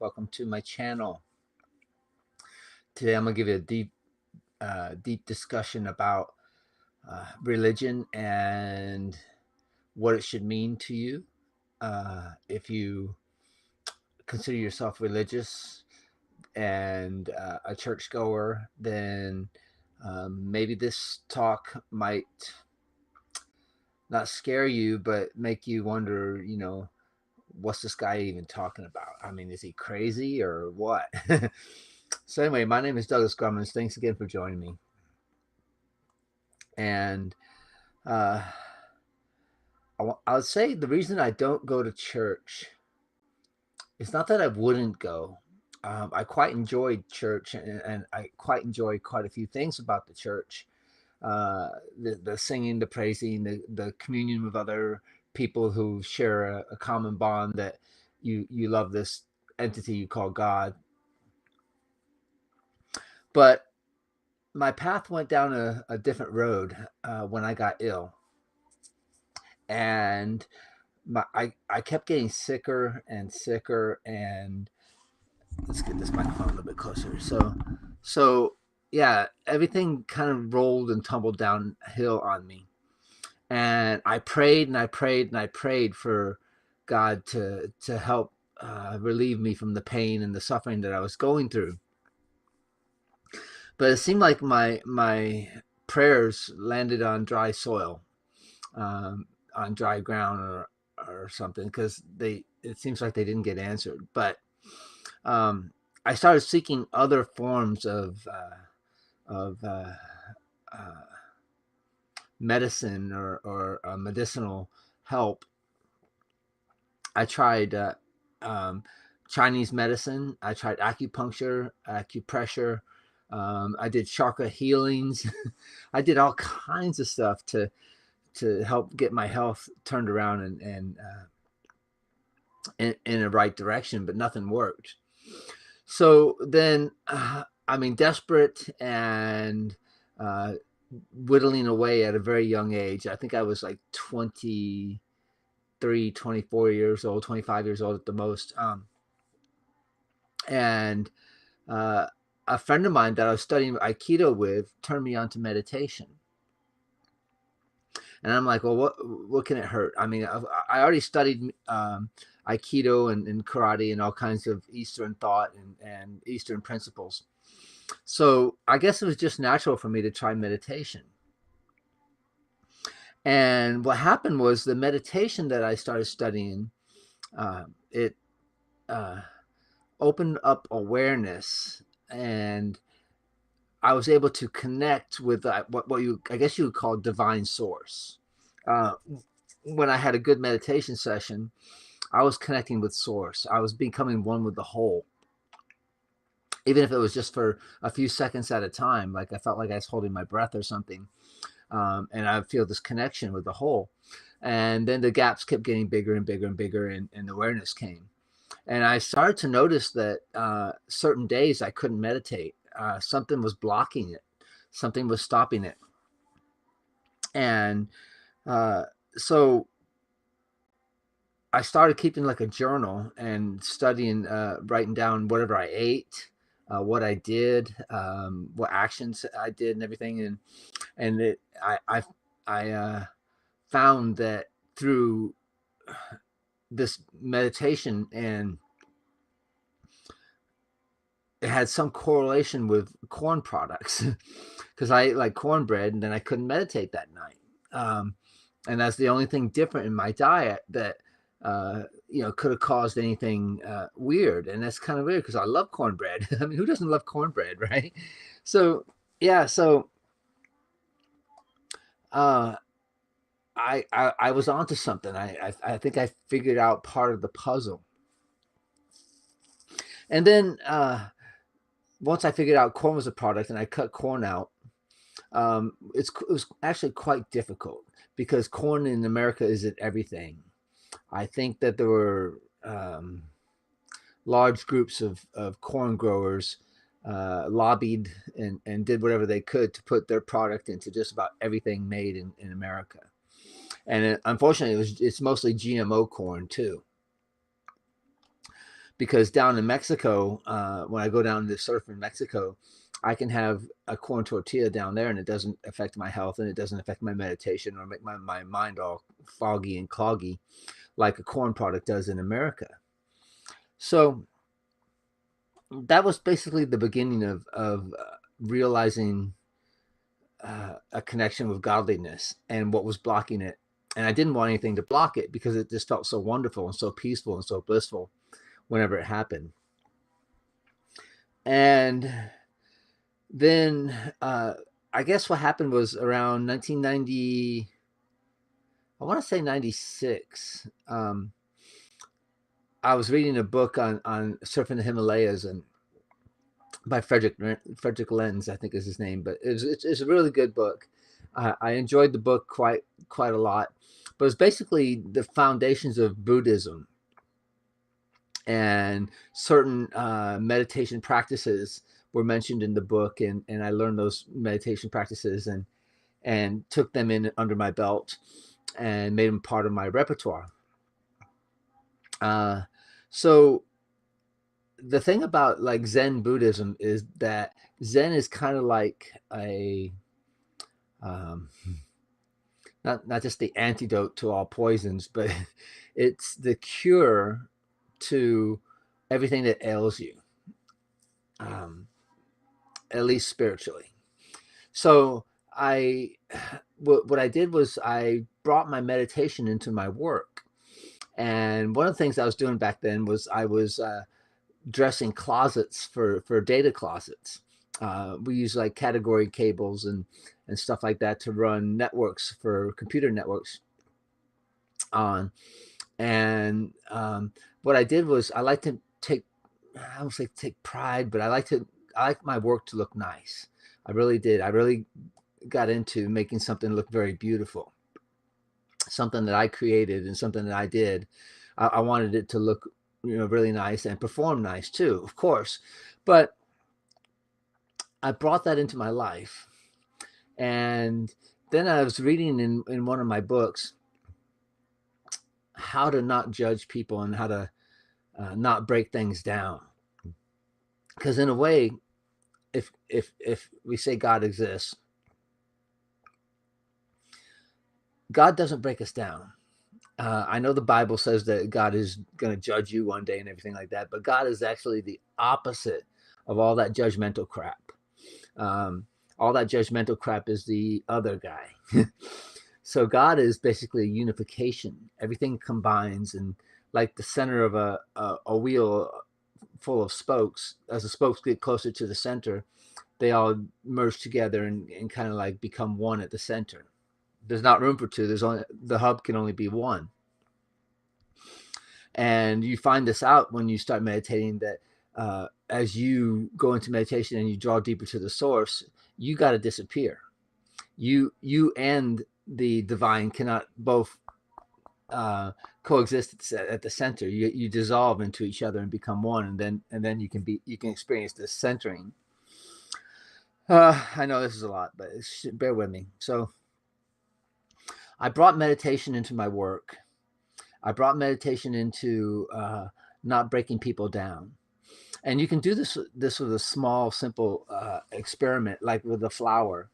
Welcome to my channel. Today I'm gonna give you a deep discussion about religion and what it should mean to you. If you consider yourself religious and a churchgoer, then maybe this talk might not scare you, but make you wonder, what's this guy even talking about? I mean, is he crazy or what? So anyway, my name is Douglas Grummins. Thanks again for joining me. And uh, I would say the reason I don't go to church is not that I wouldn't go. I quite enjoyed church, and I quite enjoy quite a few things about the church. The singing, the praising, the communion with other people who share a common bond that you love this entity you call God. But my path went down a different road when I got ill, and I kept getting sicker and sicker. And let's get this microphone a little bit closer. So yeah, everything kind of rolled and tumbled downhill on me. And I prayed and I prayed and I prayed for God to help relieve me from the pain and the suffering that I was going through. But it seemed like my prayers landed on dry soil, on dry ground or something, because it seems like they didn't get answered. But I started seeking other forms of medicine or medicinal help. I tried Chinese medicine. I tried acupuncture, acupressure. I did chakra healings. I did all kinds of stuff to help get my health turned around and in the right direction, but nothing worked. So then, desperate and whittling away at a very young age. I think I was like 23, 24 years old, 25 years old at the most. And a friend of mine that I was studying Aikido with turned me on to meditation. And I'm like, well, what can it hurt? I mean, I already studied Aikido and karate and all kinds of Eastern thought and Eastern principles. So I guess it was just natural for me to try meditation. And what happened was the meditation that I started studying, it opened up awareness, and I was able to connect with what I guess you would call divine source. When I had a good meditation session, I was connecting with source. I was becoming one with the whole, even if it was just for a few seconds at a time. Like I felt like I was holding my breath or something, and I feel this connection with the whole. And then the gaps kept getting bigger and bigger and bigger, and awareness came. And I started to notice that certain days I couldn't meditate. Something was blocking it. Something was stopping it. And so I started keeping like a journal and studying, writing down whatever I ate, what I did, what actions I did, and everything. And I found that through this meditation, and it had some correlation with corn products because I ate like cornbread, and then I couldn't meditate that night. And that's the only thing different in my diet that could have caused anything weird. And that's kind of weird because I love cornbread. I mean, who doesn't love cornbread, right? So yeah, so uh, I was onto something. I think I figured out part of the puzzle. And then once I figured out corn was a product and I cut corn out, it was actually quite difficult because corn in America isn't everything. I think that there were large groups of corn growers lobbied and did whatever they could to put their product into just about everything made in America. And unfortunately, it's mostly GMO corn too. because down in Mexico, when I go down to surf in Mexico, I can have a corn tortilla down there and it doesn't affect my health and it doesn't affect my meditation or make my mind all foggy and cloggy like a corn product does in America. So that was basically the beginning of realizing a connection with godliness and what was blocking it. And I didn't want anything to block it because it just felt so wonderful and so peaceful and so blissful whenever it happened. And then I guess what happened was around 1990, I want to say 96. I was reading a book on surfing the Himalayas and by Frederick Lenz, I think is his name, but it's a really good book. I enjoyed the book quite a lot, but it's basically the foundations of Buddhism and certain meditation practices were mentioned in the book, and I learned those meditation practices and took them in under my belt and made them part of my repertoire. So the thing about like Zen Buddhism is that Zen is kind of like a um, not just the antidote to all poisons, but it's the cure to everything that ails you, um, at least spiritually. So what I did was I brought my meditation into my work, and one of the things I was doing back then was I was dressing closets for data closets. We use like category cables and stuff like that to run networks for computer networks on. And what I did was I like to take, I don't say take pride, but I like my work to look nice. I really did. I really got into making something look very beautiful, something that I created and something that I did. I wanted it to look, really nice and perform nice too, of course. But I brought that into my life. And then I was reading in one of my books how to not judge people and how to not break things down. Because in a way, if we say God exists, God doesn't break us down. I know the Bible says that God is going to judge you one day and everything like that, but God is actually the opposite of all that judgmental crap. All that judgmental crap is the other guy. So God is basically unification. Everything combines, and like the center of a wheel full of spokes, as the spokes get closer to the center, they all merge together and kind of like become one at the center. There's not room for two. The hub can only be one. And you find this out when you start meditating, that as you go into meditation and you draw deeper to the source, you got to disappear. You and the divine cannot both coexist at the center. You dissolve into each other and become one, and then you can experience this centering. I know this is a lot, but bear with me. So I brought meditation into my work. I brought meditation into not breaking people down. And you can do this with a small, simple experiment, like with a flower.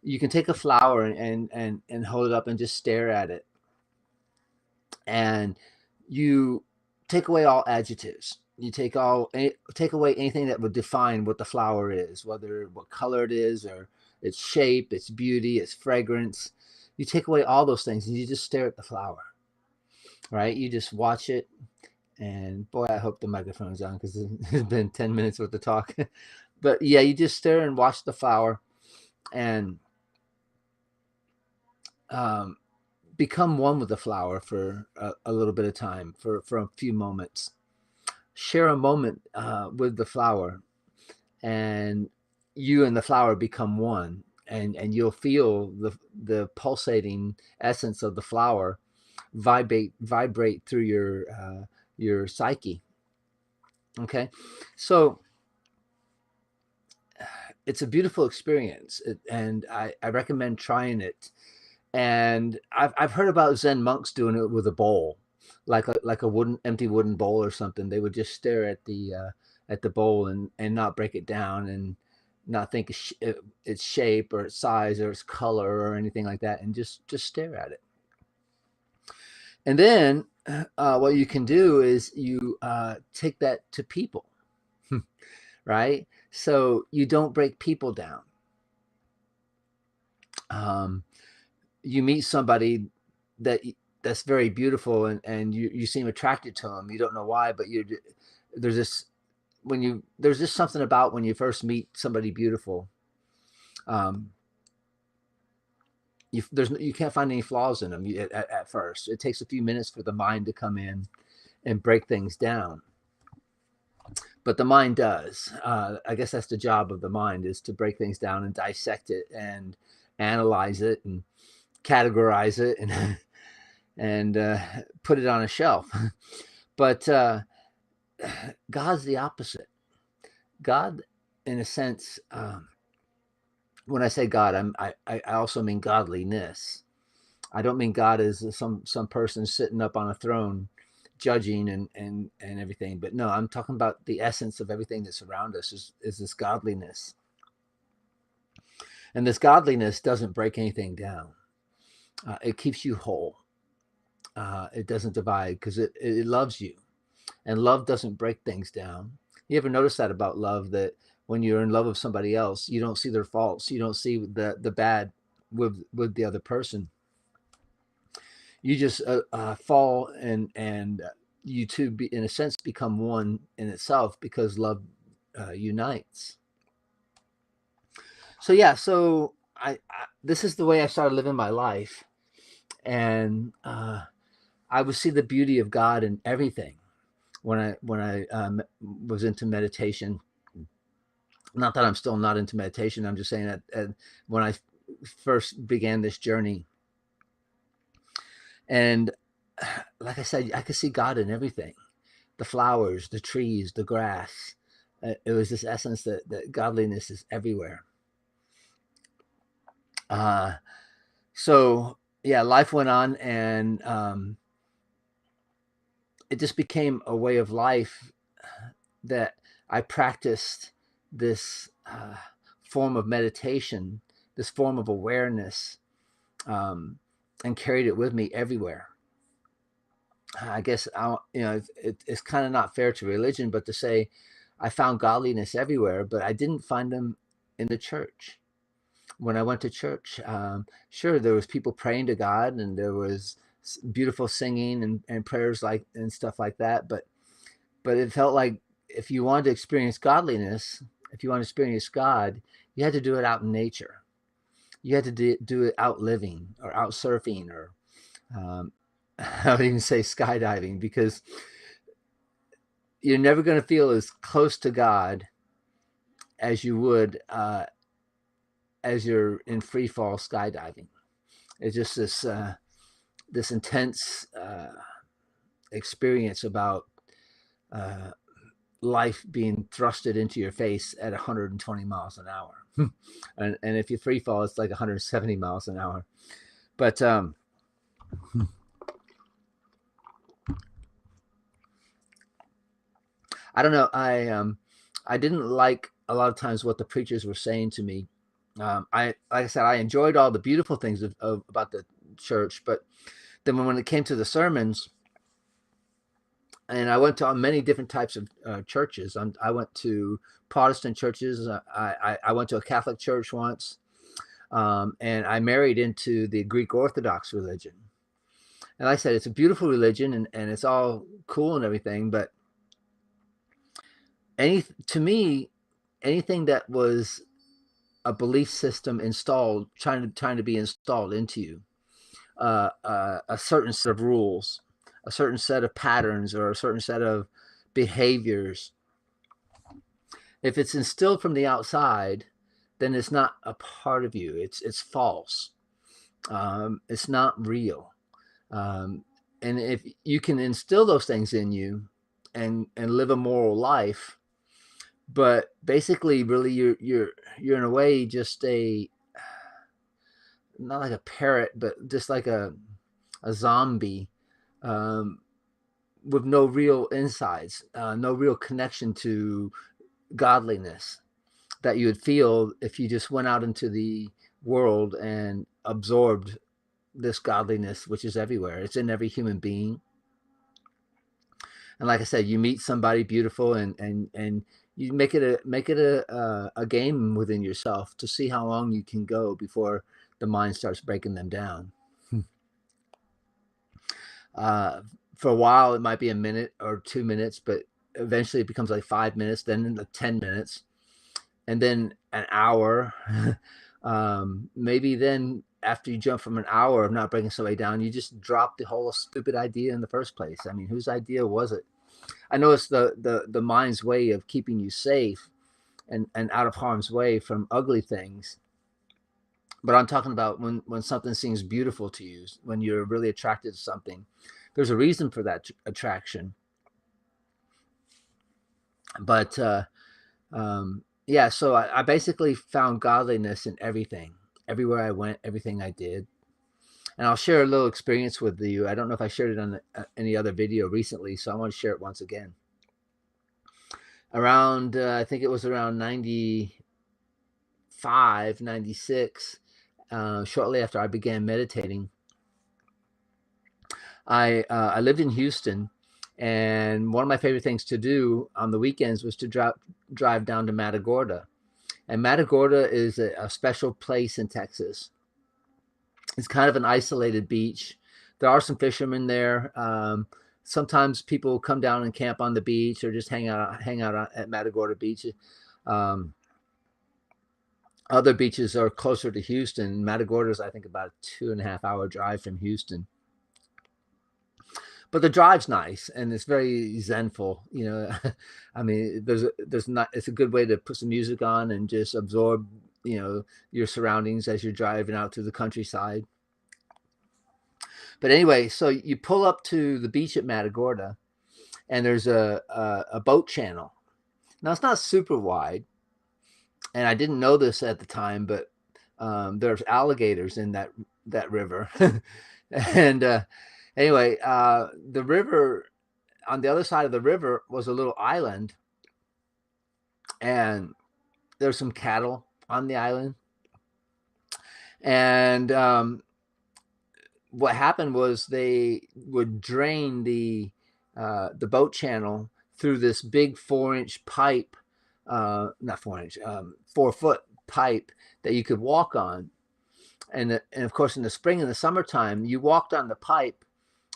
You can take a flower and hold it up and just stare at it. And you take away all adjectives. You take away anything that would define what the flower is, whether what color it is or its shape, its beauty, its fragrance. You take away all those things and you just stare at the flower, right? You just watch it. And boy, I hope the microphone's on because it's been 10 minutes worth of talk. But yeah, you just stare and watch the flower and become one with the flower for a little bit of time, for a few moments. Share a moment with the flower, and you and the flower become one, and you'll feel the pulsating essence of the flower vibrate through your psyche. Okay, so it's a beautiful experience, and I recommend trying it. And I've heard about Zen monks doing it with a bowl. like a empty wooden bowl or something. They would just stare at the bowl and not break it down and not think its shape or its size or its color or anything like that, and just stare at it. And then what you can do is you take that to people, right? So you don't break people down. Um, you meet somebody that that's very beautiful, and you seem attracted to them. You don't know why, but there's this there's just something about when you first meet somebody beautiful. Um, you can't find any flaws in them at first. It takes a few minutes for the mind to come in and break things down, but the mind does. I guess that's the job of the mind, is to break things down and dissect it and analyze it and categorize it and and put it on a shelf. But God's the opposite. God, in a sense, when I say God, I also mean godliness. I don't mean God as some person sitting up on a throne judging and everything, but no, I'm talking about the essence of everything that's around us is this godliness. And this godliness doesn't break anything down. It keeps you whole. It doesn't divide because it loves you, and love doesn't break things down. You ever notice that about love, that when you're in love with somebody else, you don't see their faults, you don't see the bad with the other person. You just fall and you two in a sense become one in itself because love unites. So yeah, so I this is the way I started living my life, and I would see the beauty of God in everything when I was into meditation. Not that I'm still not into meditation. I'm just saying that when I first began this journey, and like I said, I could see God in everything: the flowers, the trees, the grass. It was this essence that godliness is everywhere. Uh, so yeah, life went on, and it just became a way of life that I practiced this form of meditation, this form of awareness, um, and carried it with me everywhere. I guess it's kind of not fair to religion, but to say I found godliness everywhere, but I didn't find them in the church. When I went to church, sure, there was people praying to God, and there was beautiful singing and prayers like and stuff like that. But it felt like if you wanted to experience godliness, if you want to experience God, you had to do it out in nature. You had to do it out living or out surfing or um, I would even say skydiving, because you're never going to feel as close to God as you would as you're in free fall skydiving. It's just this intense experience about uh, life being thrusted into your face at 120 miles an hour. And if you free fall, it's like 170 miles an hour. But I don't know. I didn't like a lot of times what the preachers were saying to me. I like I said, I enjoyed all the beautiful things about the church, but then when it came to the sermons, and I went to many different types of churches. I went to Protestant churches. I went to a Catholic church once, and I married into the Greek Orthodox religion. And like I said, it's a beautiful religion, and it's all cool and everything. But to me, anything that was a belief system installed, trying to be installed into you, a certain set of rules, a certain set of patterns, or a certain set of behaviors. If it's instilled from the outside, then it's not a part of you. It's false. It's not real. Um, and if you can instill those things in you and live a moral life, but basically, really, you're in a way just a, not like a parrot, but just like a zombie, um, with no real insights, no real connection to godliness that you would feel if you just went out into the world and absorbed this godliness, which is everywhere. It's in every human being. And like I said, you meet somebody beautiful, and you make it a game within yourself to see how long you can go before the mind starts breaking them down. uh, for a while, it might be a minute or 2 minutes, but eventually it becomes like 5 minutes, then 10 minutes, and then an hour. Maybe then after you jump from an hour of not breaking somebody down, you just drop the whole stupid idea in the first place. I mean, whose idea was it? I know it's the mind's way of keeping you safe and out of harm's way from ugly things. But I'm talking about when something seems beautiful to you, when you're really attracted to something. There's a reason for that attraction. But yeah, so I basically found godliness in everything, everywhere I went, everything I did. And I'll share a little experience with you. I don't know if I shared it on any other video recently, so I want to share it once again. Around, I think it was around 95, 96, shortly after I began meditating, I lived in Houston, and one of my favorite things to do on the weekends was to drive down to Matagorda. And Matagorda is a special place in Texas. It's kind of an isolated beach. There are some fishermen there. Sometimes people come down and camp on the beach or just hang out at Matagorda Beach. Other beaches are closer to Houston. Matagorda is, I think, about a 2.5 hour drive from Houston. But the drive's nice and it's very zenful, you know. I mean, it's a good way to put some music on and just absorb, you know, your surroundings as you're driving out to the countryside. But anyway, so you pull up to the beach at Matagorda, and there's a boat channel. Now it's not super wide, and I didn't know this at the time, but there's alligators in that river. And anyway, the river, on the other side of the river was a little island, and there's some cattle on the island. And what happened was they would drain the boat channel through this big 4-inch pipe, not 4-inch, 4-foot pipe that you could walk on. And of course, in the spring and the summertime, you walked on the pipe,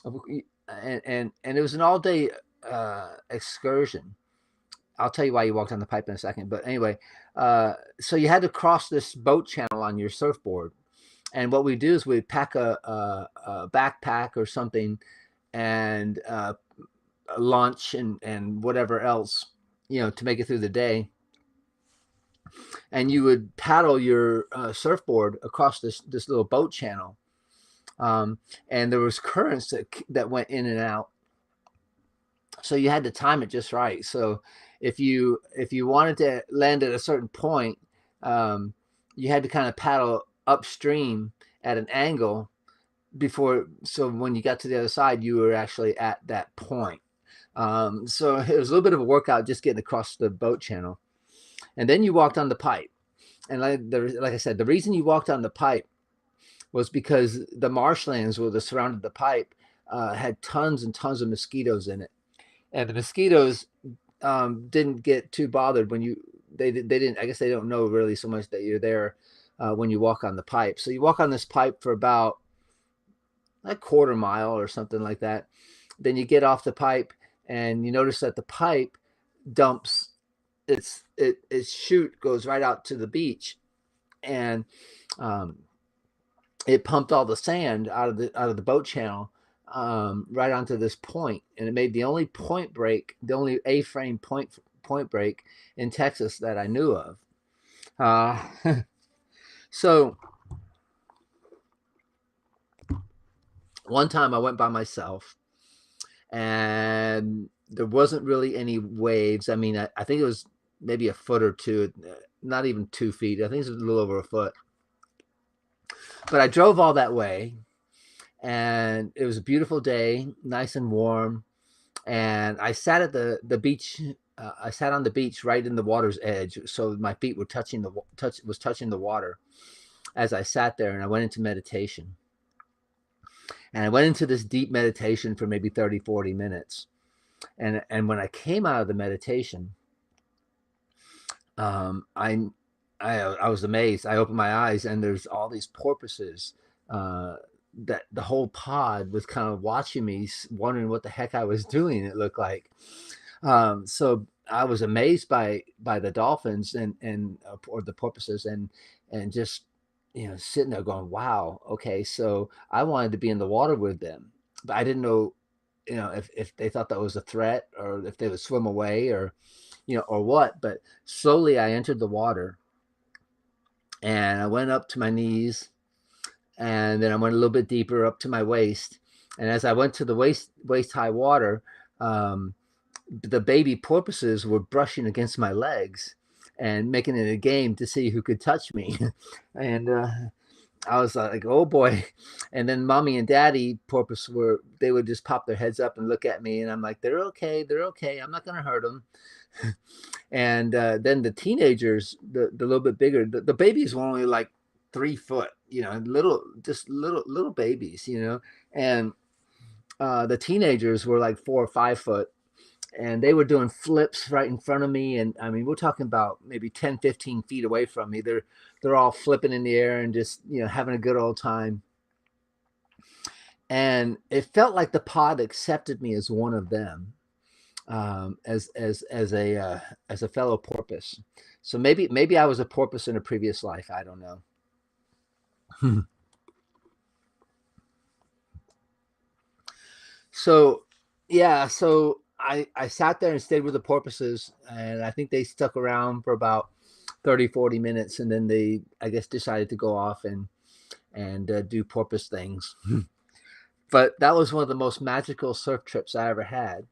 and it was an all-day excursion. I'll tell you why you walked on the pipe in a second. But anyway, so you had to cross this boat channel on your surfboard. And what we do is we pack a backpack or something, and lunch and whatever else, you know, to make it through the day. And you would paddle your surfboard across this little boat channel, and there was currents that went in and out. So you had to time it just right. So if you wanted to land at a certain point, you had to kind of paddle upstream at an angle so when you got to the other side, you were actually at that point. So it was a little bit of a workout just getting across the boat channel. And then you walked on the pipe. And like I said, the reason you walked on the pipe was because the marshlands that surrounded the pipe had tons and tons of mosquitoes in it. And the mosquitoes didn't get too bothered when they didn't, I guess they don't know really so much that you're there when you walk on the pipe. So you walk on this pipe for about a quarter mile or something like that. Then you get off the pipe and you notice that the pipe dumps its chute goes right out to the beach, and it pumped all the sand out of the boat channel right onto this point, and it made the only the only A-frame point break in Texas that I knew of. So one time I went by myself, and there wasn't really any waves. I mean, I think it was maybe a foot or two, not even 2 feet. I think it was a little over a foot. But I drove all that way, and it was a beautiful day, nice and warm. and I sat at the beach. I sat on the beach right in the water's edge, so my feet were touching the water as I sat there, and I went into meditation. And I went into this deep meditation for maybe 30, 40 minutes. And when I came out of the meditation, um, I, I was amazed. I opened my eyes, and there's all these porpoises. Uh, that the whole pod was kind of watching me, wondering what the heck I was doing. It looked like. So I was amazed by the dolphins and or the porpoises, and just sitting there going, wow, okay. So I wanted to be in the water with them, but I didn't know, if they thought that was a threat, or if they would swim away, or or what. But slowly I entered the water, and I went up to my knees, and then I went a little bit deeper up to my waist. And as I went to the waist high water, um, the baby porpoises were brushing against my legs and making it a game to see who could touch me. And I was like, oh boy. And then mommy and daddy porpoise they would just pop their heads up and look at me. And I'm like, they're okay. They're okay. I'm not going to hurt them. And then the teenagers, the little bit bigger, the babies were only like 3 foot, little babies, and the teenagers were like 4 or 5 foot, and they were doing flips right in front of me. And I mean, we're talking about maybe 10, 15 feet away from me. They're all flipping in the air and just, having a good old time. And it felt like the pod accepted me as one of them, as a fellow porpoise. So maybe I was a porpoise in a previous life. I don't know. So yeah, so I sat there and stayed with the porpoises, and I think they stuck around for about 30, 40 minutes, and then they, I guess, decided to go off and do porpoise things. But that was one of the most magical surf trips I ever had.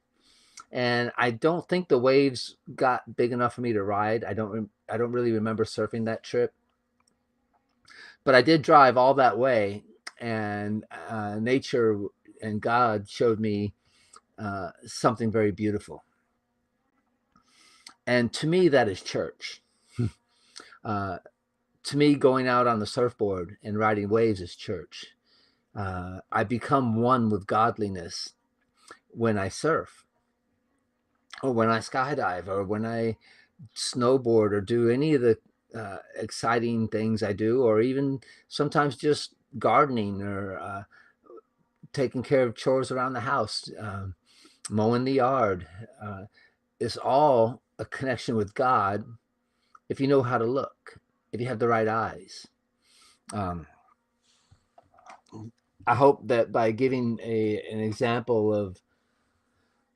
And I don't think the waves got big enough for me to ride. I don't really remember surfing that trip, but I did drive all that way, and nature and God showed me something very beautiful. And to me, that is church. uh, to me, going out on the surfboard and riding waves is church. I become one with godliness when I surf, or when I skydive, or when I snowboard, or do any of the exciting things I do, or even sometimes just gardening, or taking care of chores around the house, mowing the yard. Is all a connection with God if you know how to look, if you have the right eyes. Um, I hope that by giving an example of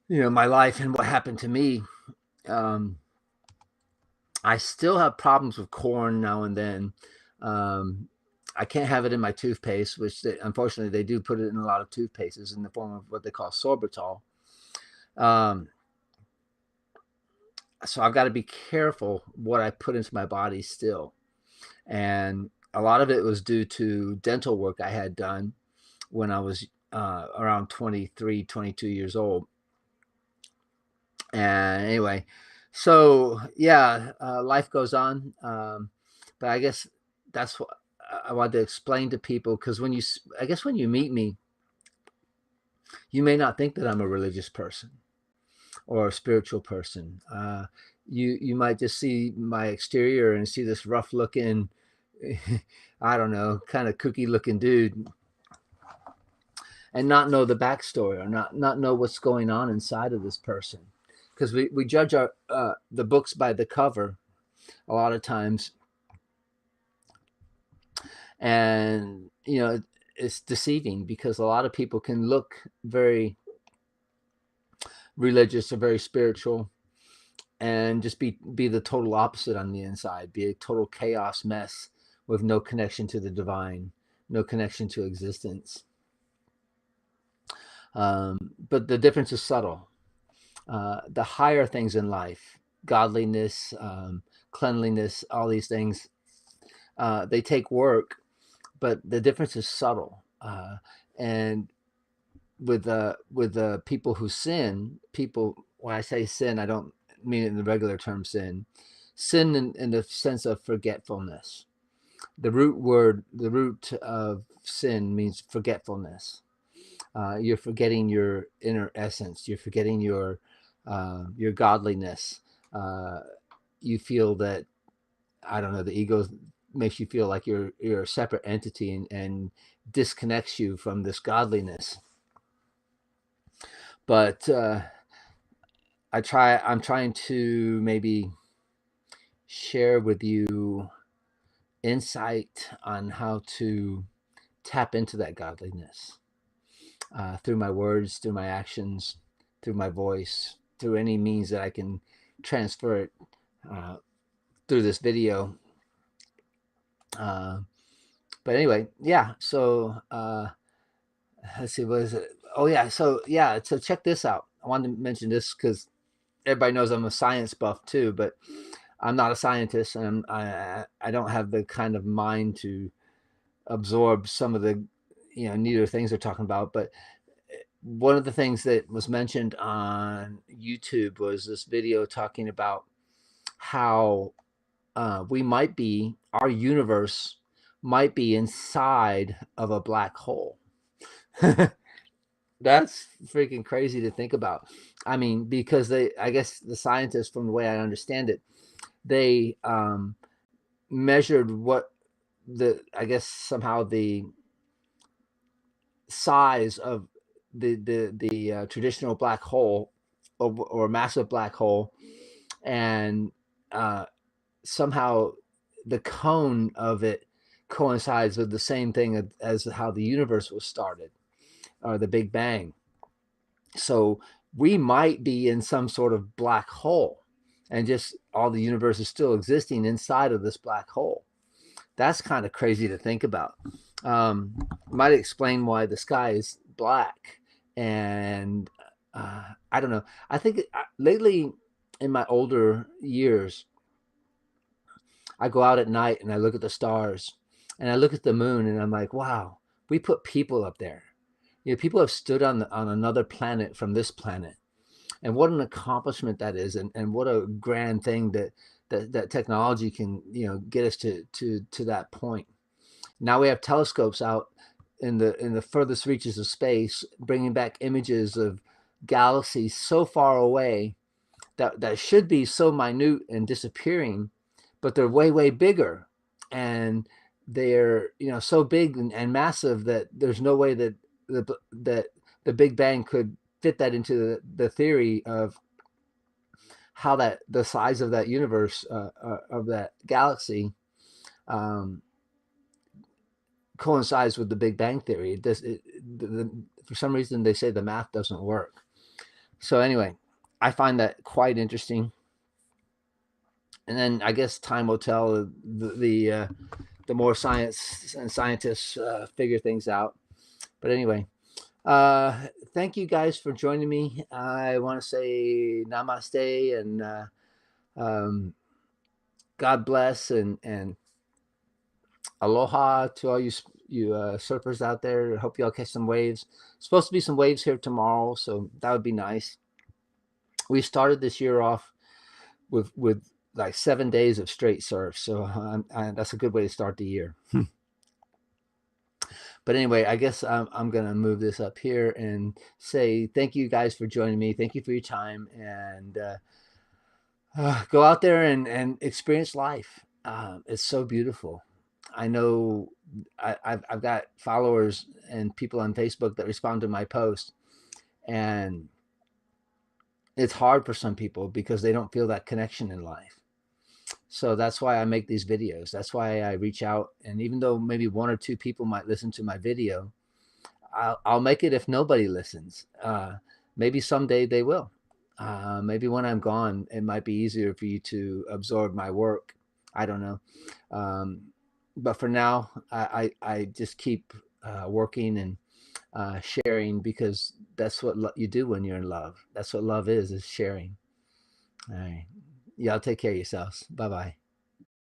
my life and what happened to me, um, I still have problems with corn now and then. Um, I can't have it in my toothpaste, which unfortunately they do put it in a lot of toothpastes in the form of what they call sorbitol. Um, so I've got to be careful what I put into my body still. And a lot of it was due to dental work I had done when I was around 23, 22 years old. And anyway, so yeah, life goes on. But I guess that's what I wanted to explain to people, because I guess when you meet me, you may not think that I'm a religious person or a spiritual person. You might just see my exterior and see this rough looking, I don't know, kind of kooky looking dude, and not know the backstory, or not know what's going on inside of this person. Because we judge the books by the cover a lot of times, and it's deceiving, because a lot of people can look very religious or very spiritual, and just be the total opposite on the inside, be a total chaos mess with no connection to the divine, no connection to existence. But the difference is subtle. The higher things in life, godliness, cleanliness, all these things, they take work, but the difference is subtle. And with people who sin. People, when I say sin, I don't mean it in the regular term sin. Sin in the sense of forgetfulness. The root of sin means forgetfulness. You're forgetting your inner essence. You're forgetting your godliness. Uh, you feel that, I don't know, the ego makes you feel like you're a separate entity, and disconnects you from this godliness. But I'm trying to maybe share with you insight on how to tap into that godliness, through my words, through my actions, through my voice, through any means that I can transfer it, uh, through this video. Uh, but anyway, yeah. So let's see, what is it? Oh yeah. So yeah. So check this out. I wanted to mention this because everybody knows I'm a science buff too, but I'm not a scientist, and I don't have the kind of mind to absorb some of the neater things they're talking about. But one of the things that was mentioned on YouTube was this video talking about how our universe might be inside of a black hole. That's freaking crazy to think about. I mean, because I guess the scientists, from the way I understand it, they measured what I guess somehow the size of the traditional black hole, or massive black hole, and somehow the cone of it coincides with the same thing as how the universe was started, or the Big Bang. So we might be in some sort of black hole, and just all the universe is still existing inside of this black hole. That's kind of crazy to think about. Might explain why the sky is black. And I don't know. I think lately, in my older years, I go out at night and I look at the stars, and I look at the moon, and I'm like, wow, we put people up there. People have stood on another planet from this planet, and what an accomplishment that is, and what a grand thing that technology can get us to that point. Now we have telescopes out in the furthest reaches of space, bringing back images of galaxies so far away that should be so minute and disappearing, but they're way bigger, and they're so big and massive that there's no way that the Big Bang could fit that into the theory of how the size of that universe, of that galaxy, um, coincides with the Big Bang theory. For some reason, they say the math doesn't work. So anyway, I find that quite interesting. And then I guess time will tell, the more science and scientists figure things out. But anyway, thank you guys for joining me. I want to say namaste, and um, God bless, and aloha to all you surfers out there. Hope you all catch some waves. Supposed to be some waves here tomorrow, so that would be nice. We started this year off with like 7 days of straight surf, so that's a good way to start the year. But anyway, I guess I'm gonna move this up here and say thank you guys for joining me. Thank you for your time, and go out there and experience life. It's so beautiful. I know I've got followers and people on Facebook that respond to my post, and it's hard for some people because they don't feel that connection in life. So that's why I make these videos. That's why I reach out. And even though maybe one or two people might listen to my video, I'll make it if nobody listens. Maybe someday they will. Maybe when I'm gone, it might be easier for you to absorb my work. I don't know. But for now, I just keep working and sharing, because that's what you do when you're in love. That's what love is sharing. All right. Y'all take care of yourselves. Bye-bye.